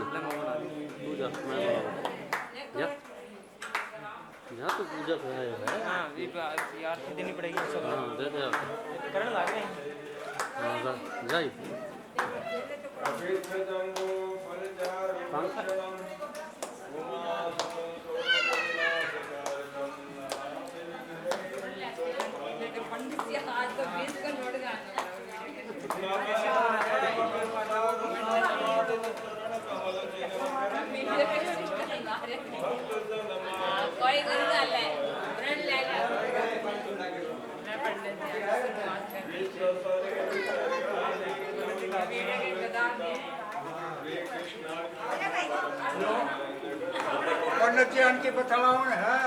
पूजा मैं या यहाँ तो पूजा कराया है। हाँ यार देनी पड़ेगी सब। हाँ दे दे करने लग रहे हैं। हाँ जाई पंडित जी हाथ तो बीच को नोट कोई गरीब है ब्रांड लेगा मैं पंडित पंडित जी उनकी बतलावन है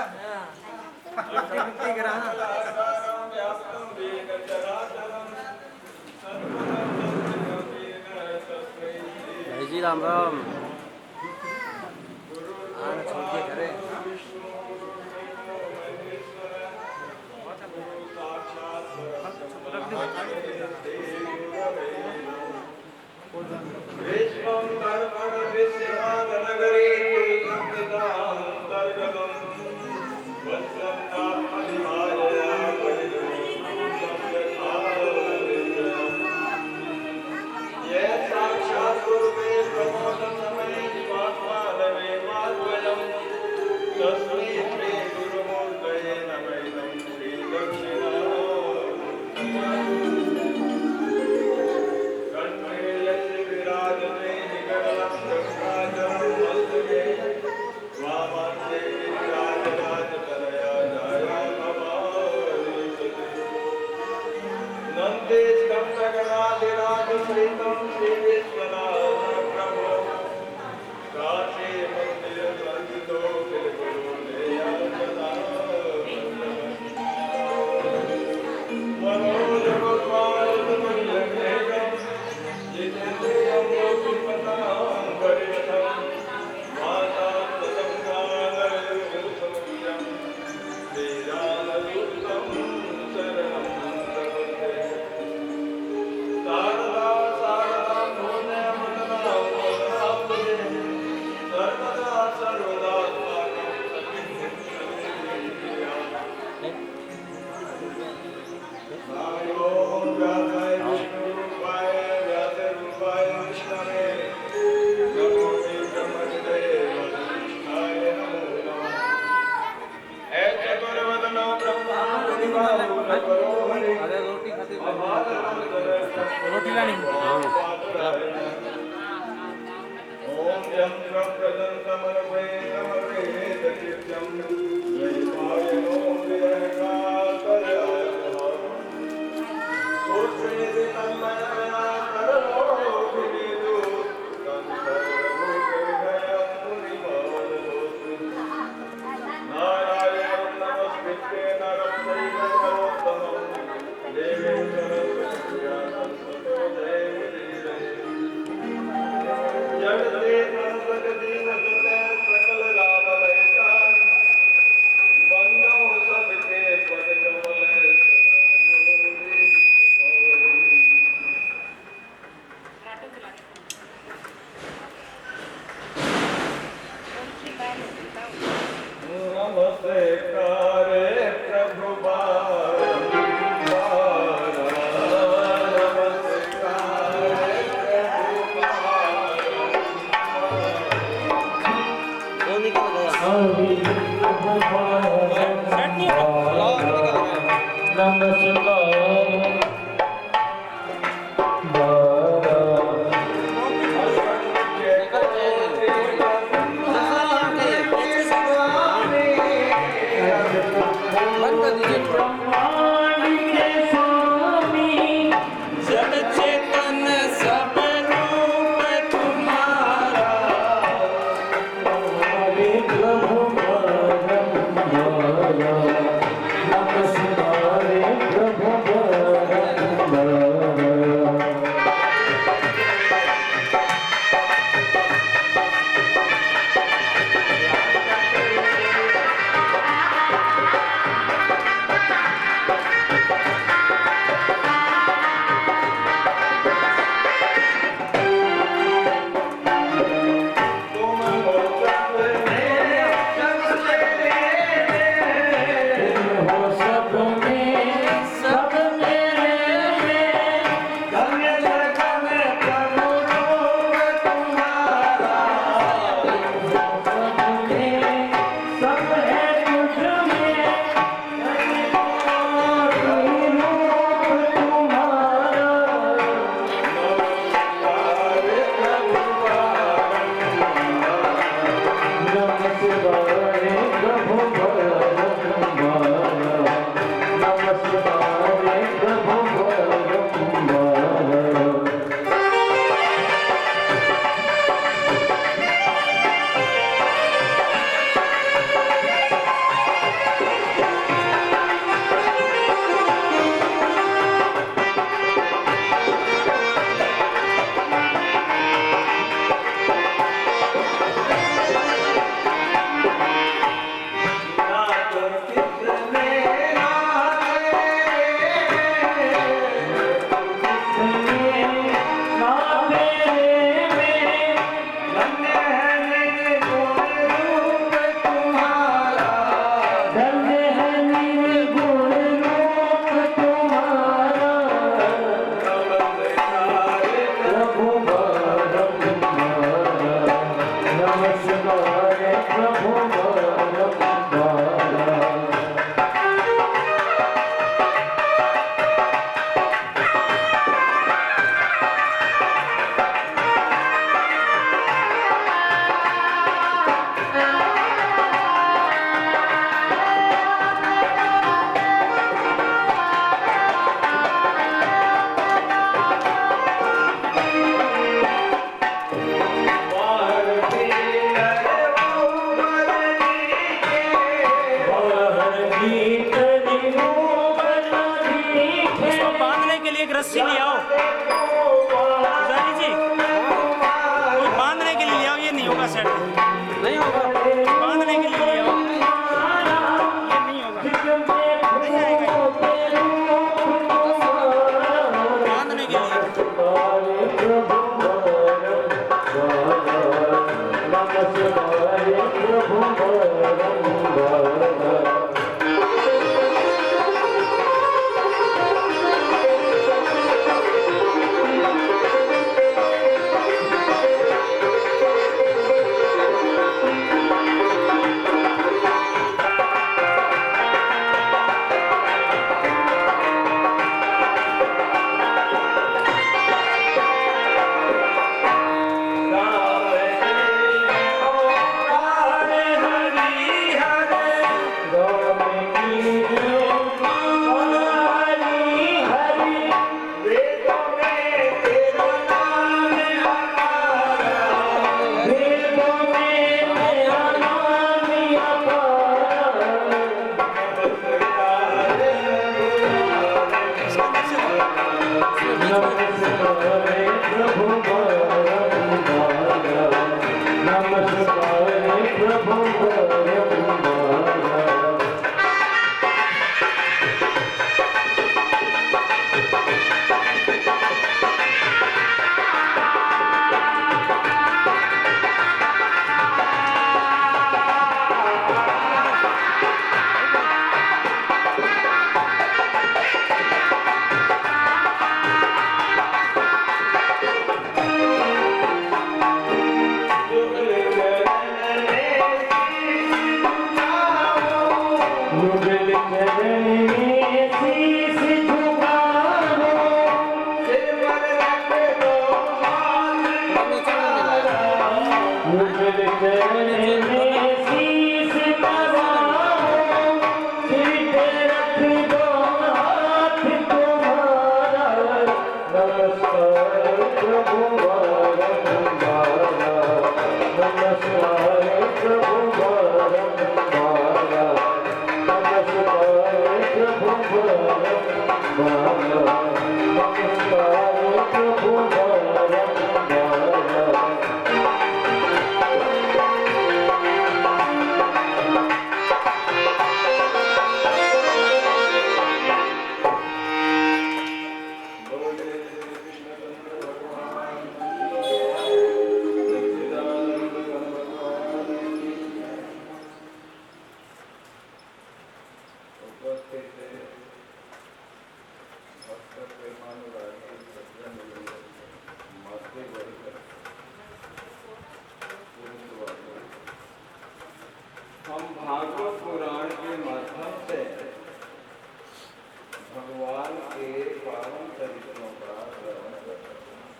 भाई जी राम राम। रोटी लानी रस्सी ले आओ पुजारी जी, कोई बांधने के लिए ले आओ, ये नहीं होगा सेट, नहीं होगा, बांधने के लिए ले आओ, ये नहीं होगा, नहीं आएगा बांधने के लिए। हम भागवत पुराण के माध्यम से भगवान के पावन चरित्रों का श्रवण करते हैं।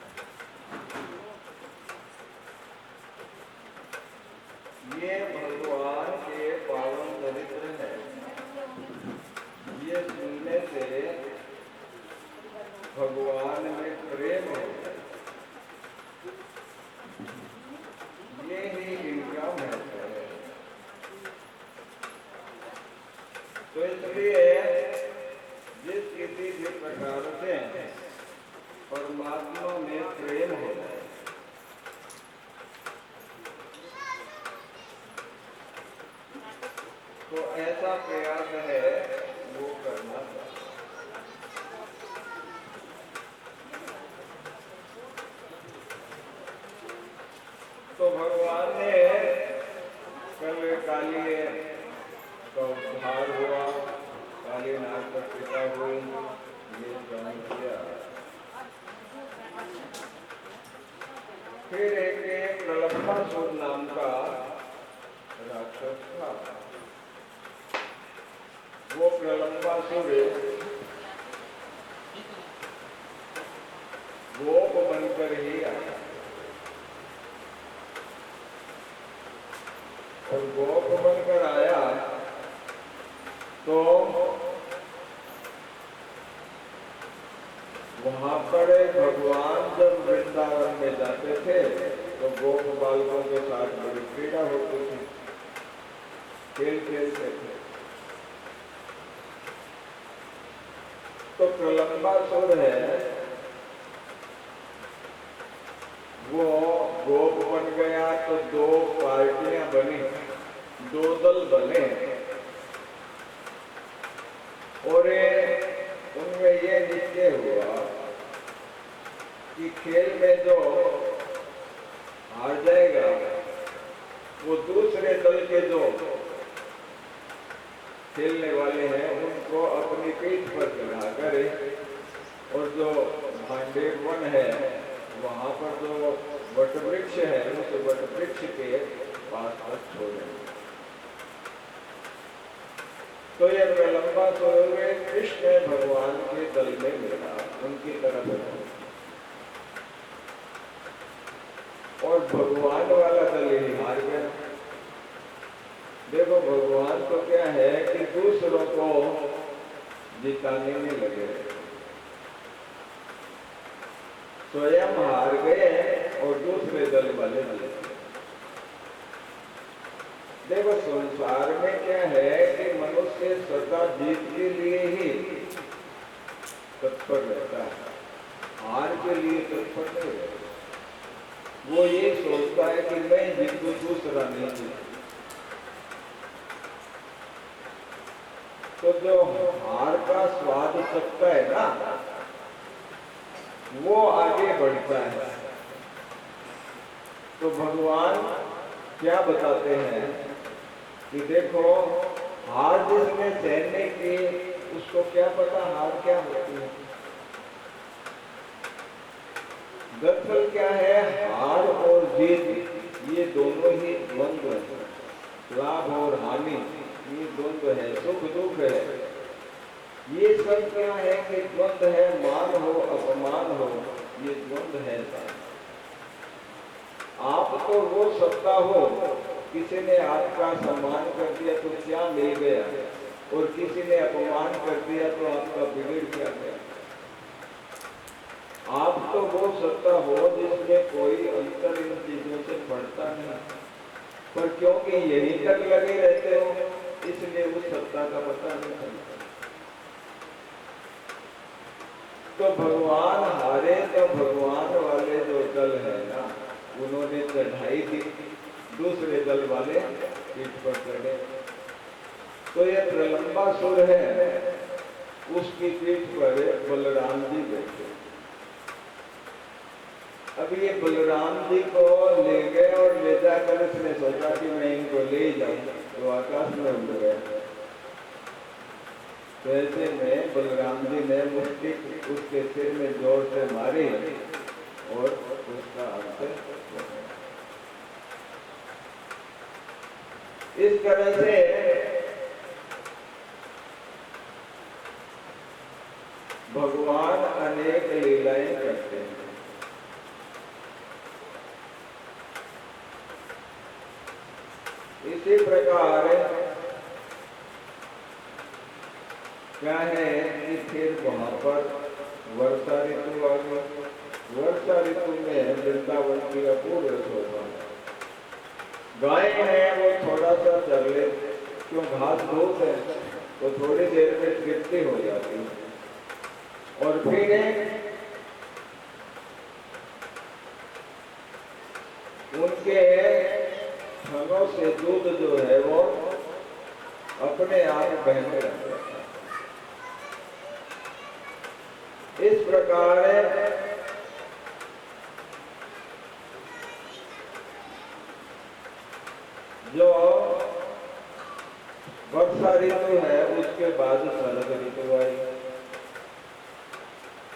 ये भगवान के पावन चरित्र है, ये सुनने से भगवान में प्रेम होता है, ये ही इनका महत्व है। तो इसलिए जिस किसी भी प्रकार से परमात्मा में प्रेम हो जाए तो ऐसा प्रयास है वो करना चाहिए। तो भगवान ने कल काली का उद्धार हुआ, काली नाग पर पिता हुई, ये काम किया। फिर एक प्रलंबासुर नाम का राक्षस था। वो प्रलंबासुर गोप बनकर ही आया और गोप बनकर आया तो वहां पर भगवान जब वृंदावन में जाते थे तो गोप बालकों के साथ बड़ी क्रीड़ा होती थी, खेल खेलते थे। तो प्रलंबासुर है वो गोप बन गया तो दो पार्टियां बनी, दो दल बने और उनमें ये निश्चय हुआ कि खेल में जो हार जाएगा वो दूसरे दल के जो खेलने वाले हैं उनको अपनी पीठ पर चढ़ा करे और जो भांडेर वन है वहां पर जो वटवृक्ष है उस वटवृक्ष के पास छोड़े। तो यह प्रलंबासुर कृष्ण भगवान के दल में मिला, उनकी तरफ और भगवान वाला दल ही हार गया। देखो भगवान तो क्या है कि दूसरों को जिताने में लगे, स्वयं हार गए और दूसरे दल वाले लगे। देखो संसार में क्या है कि मनुष्य सदा जीत के लिए ही तत्पर रहता है, हार के लिए तत्पर नहीं रहता। वो ये सोचता है कि मैं जीतूं दूसरा नहीं जीतूं। तो जो हार का स्वाद सकता है ना वो आगे बढ़ता है। तो भगवान क्या बताते हैं कि देखो हार जिसने सहने की उसको क्या पता हार क्या होती है। दरअसल क्या है, हार और जीत ये दोनों ही द्वंद्व है, लाभ और हानि ये द्वंद्व है, सुख दुख है, ये सब क्या है कि द्वंद्व है। मान हो अपमान हो ये द्वंद्व है। आप तो वो सत्ता हो, किसी ने आपका सम्मान कर दिया तो क्या मिल गया और किसी ने अपमान कर दिया तो आपका बिगड़ क्या गया। आप तो वो सत्ता हो जिसमें कोई अंतर इन चीजों से पड़ता नहीं, पर क्योंकि यही तक लगे रहते हो इसलिए उस सत्ता का पता नहीं चलता। तो भगवान हारे तो भगवान वाले जो दल है ना उन्होंने चढ़ाई दी, दूसरे दल वाले पीठ पर चढ़े। तो ये प्रलंबासुर है उसकी पीठ पर बलराम जी बैठे। अब ये बलराम जी को ले गए और ले जाकर उसने सोचा कि मैं इनको ले जाऊं तो आकाश में उड़ गया। तो ऐसे में बलराम जी ने मुट्ठी उसके सिर में जोर से मारी और उसका अंत। इस तरह से भगवान अनेक लीलाएं करते हैं। इसी प्रकार क्या है कि फिर वहां पर वर्षा ऋतु आ गई। वर्षा ऋतु में वृंदावन की अपूर्व शोभा। गाय है वो थोड़ा सा चल ले, क्यों घास धूप है तो थोड़ी देर में तृप्ति हो जाती है और फिर उनके थनों से दूध जो है वो अपने आप बहने लगता है। इस प्रकार जो वर्षा ऋतु है उसके बाद शरद ऋतु आई।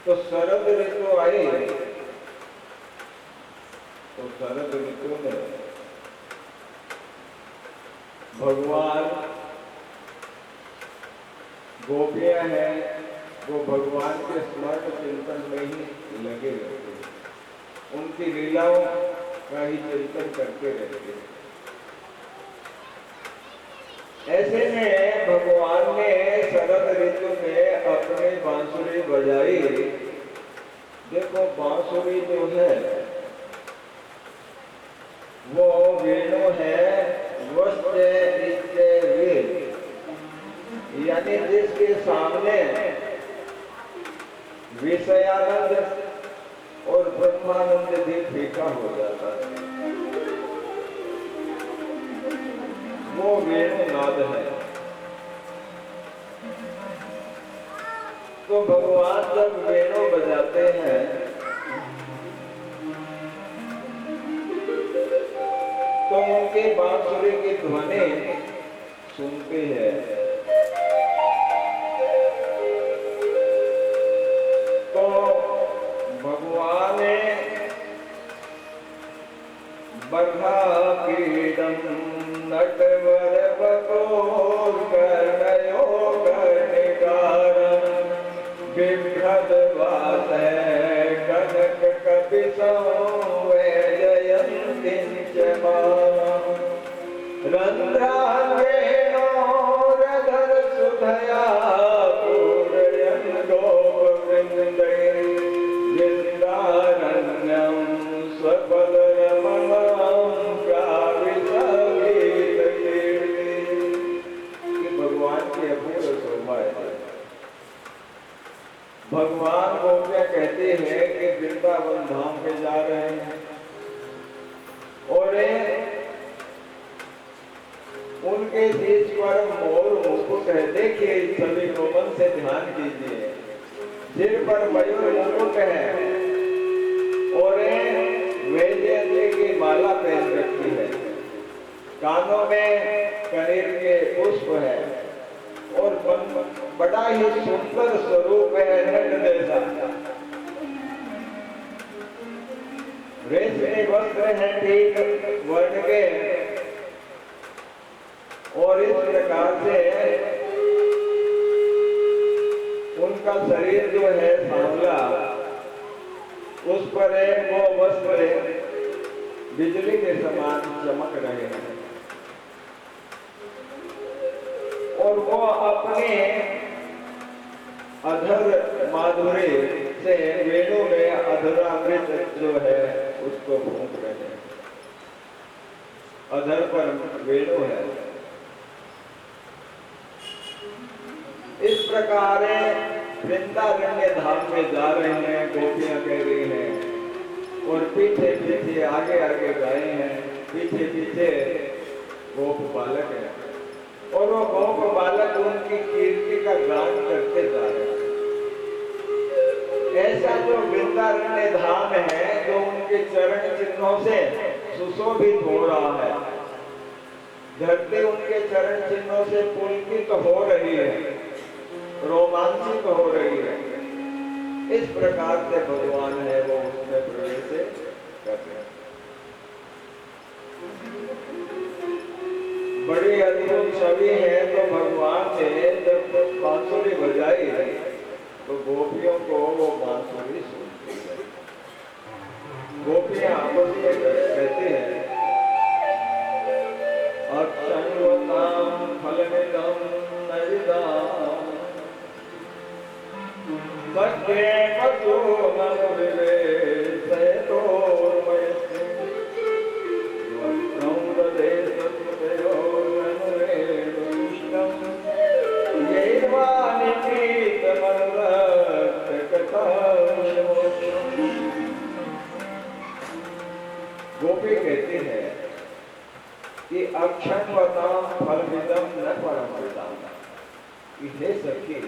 तो शरद ऋतु आई तो शरद ऋतु में भगवान गोपियां हैं वो भगवान के स्मरण चिंतन में ही लगे रहते हैं, उनकी लीलाओं का ही चिंतन करते रहते हैं। ऐसे में भगवान ने शरद ऋतु में अपनी बांसुरी बजाई। देखो बांसुरी जो है वो वेणु है वस्त्र यानी जिसके सामने विषयानंद और ब्रह्मानंद भी फीका हो जाता है, वो वेणुनाद है। तो भगवान जब वेणु बजाते हैं तो उनकी बांसुरी की ध्वनि सुनते हैं। तो भगवान बर्हा पीडम नटवर बकोर कर्णयो कर्णिकारं बिभ्रद वास कनक कपि संवेदयन्तीं च माम् रंध्रावेणोरधर सुधया पूरयन् गोपवृन्दैः वृन्दारण्यं स्वपदरमणं भगवान की अपूर्व शोभा है। भगवान गोपियां कहते हैं कि वृंदावन धाम पे जा रहे हैं और उनके शीश पर मोर मुकुट है। देखिए सभी रोमन से ध्यान कीजिए, सिर पर मयूर मुकुट है और वैजयंती की माला पहन रखी है, कानों में कनेर के पुष्प है और बड़ा ही सुंदर स्वरूप है नट जैसा। रेशमी वस्त्र है ठीक वर्ण के और इस प्रकार से उनका शरीर जो है सांवला, उस पर वो वस्त्र बिजली के समान चमक रहे हैं और वो अपने अधर माधुरी से वेणु में अधरामृत जो है उसको फूंक रहे हैं। अधर पर वेणु है। इस प्रकार वृंदारण्य धाम में जा रहे हैं, गोपियां कह रही हैं और पीछे पीछे आगे आगे गए हैं, पीछे पीछे गोप बालक है और वो गोप बालक उनकी कीर्ति का गान करते जा रहे हैं। ऐसा जो वृंदारण्य धाम है जो उनके चरण चिन्हों से सुशोभित हो रहा है, धरती उनके चरण चिन्हों से पुलकित हो रही है, रोमांचित हो रही है। इस प्रकार से भगवान है वो उसमें प्रवेश करते हैं। बड़ी अद्भुत छवि है। तो भगवान ने जब बांसुरी बजाई तो गोपियों को वो बांसुरी सुनती है। गोपियां आपस में कहते हैं अक्षण्वतां फलमिदं नविदाम् सख्ये वसो मनो विवेशयतो मयस्ते वक्त्रं ददेशसुतयो मनुरेणुष्टं यैर्वाणि गोपी कहती है कि अक्षण्वतां फलमिदं न परममिदं। हे सखी,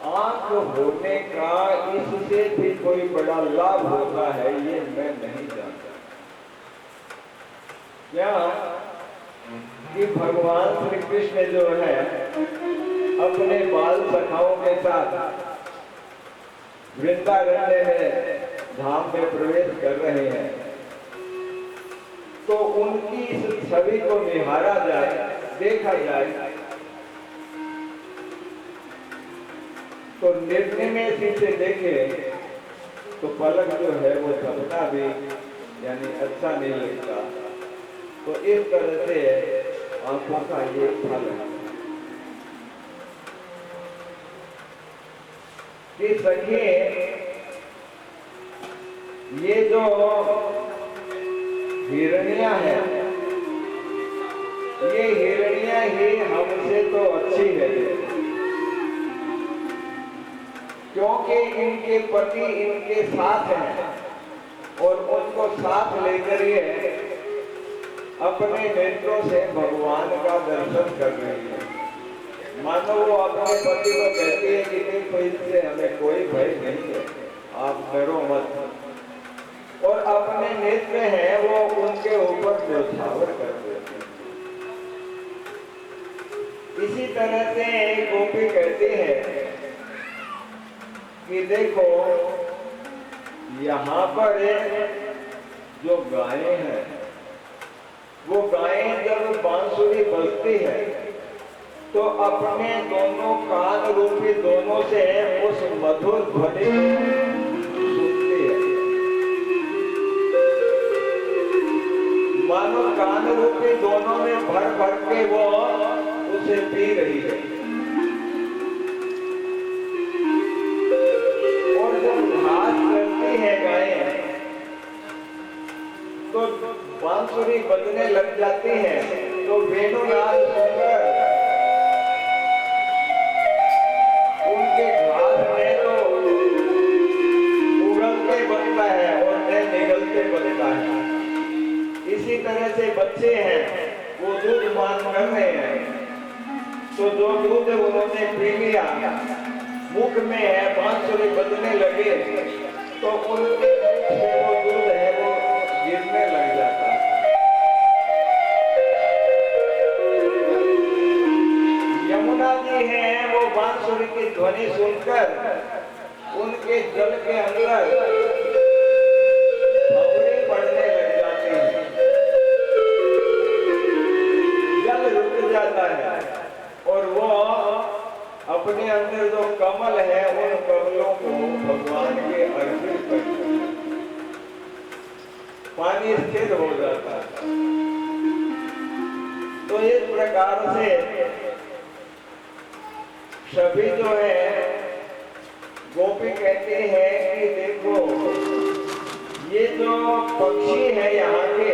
आंख होने का इससे भी कोई बड़ा लाभ होता है ये मैं नहीं जानता। क्या कि भगवान श्री कृष्ण जो है अपने बाल सखाओं के साथ वृंदारण्य में धाम में प्रवेश कर रहे हैं, तो उनकी इस छवि को निहारा जाए, देखा जाए, तो निर्निमेष से देखे तो पलक जो है वो झपकना भी यानी अच्छा नहीं लगता। तो इस तरह से आंखों का ये फल है कि सखी ये जो हिरणियां हैं, ये हिरणियां ही हमसे तो अच्छी है, क्योंकि इनके पति इनके साथ हैं और उनको साथ लेकर ये अपने नेत्रों से भगवान का दर्शन कर रही है। मानो वो अपने पति को कहती है कि देखो इससे हमें कोई भय नहीं है, आप डरो मत, और अपने नेत्र हैं वो उनके ऊपर न्यौछावर कर देते हैं। इसी तरह से गोपी कहती है कि देखो यहाँ पर जो गायें हैं, वो गायें जब बांसुरी बजती है तो अपने दोनों कान रूपी दोनों से उस मधुर ध्वनि सुनती है, मानो कान रूपी दोनों में भर भर के वो उसे पी रही है। और जब घास करती है गायें तो बांसुरी बजने लग जाती है, तो वेणुनाद सुनकर उनके घास में तो उगलते बनता है और नए निगलते बनता है। इसी तरह से बच्चे हैं वो दूध पान कर रहे हैं, तो जो दूध उन्होंने पी लिया मुख में है, बांसुरी बजने लगे तो उनके मुख से वो दूध है वो गिरने लग जाता है। यमुना जी हैं वो बांसुरी की ध्वनि सुनकर उनके जल के अंदर भंवरे पड़ने लग जाते हैं, जल रुक जाता है और वो अपने अंदर जो कमल है उन कमलों को भगवान के अर्पित करते हैं, पानी स्थिर हो जाता है। तो इस प्रकार से सभी जो है गोपी कहते हैं कि देखो ये जो पक्षी है यहाँ के,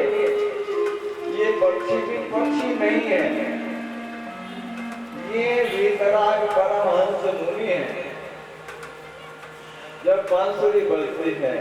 ये पक्षी भी पक्षी नहीं है, ये वीतराग परमहंस मुनि है। जब बांसुरी बजती है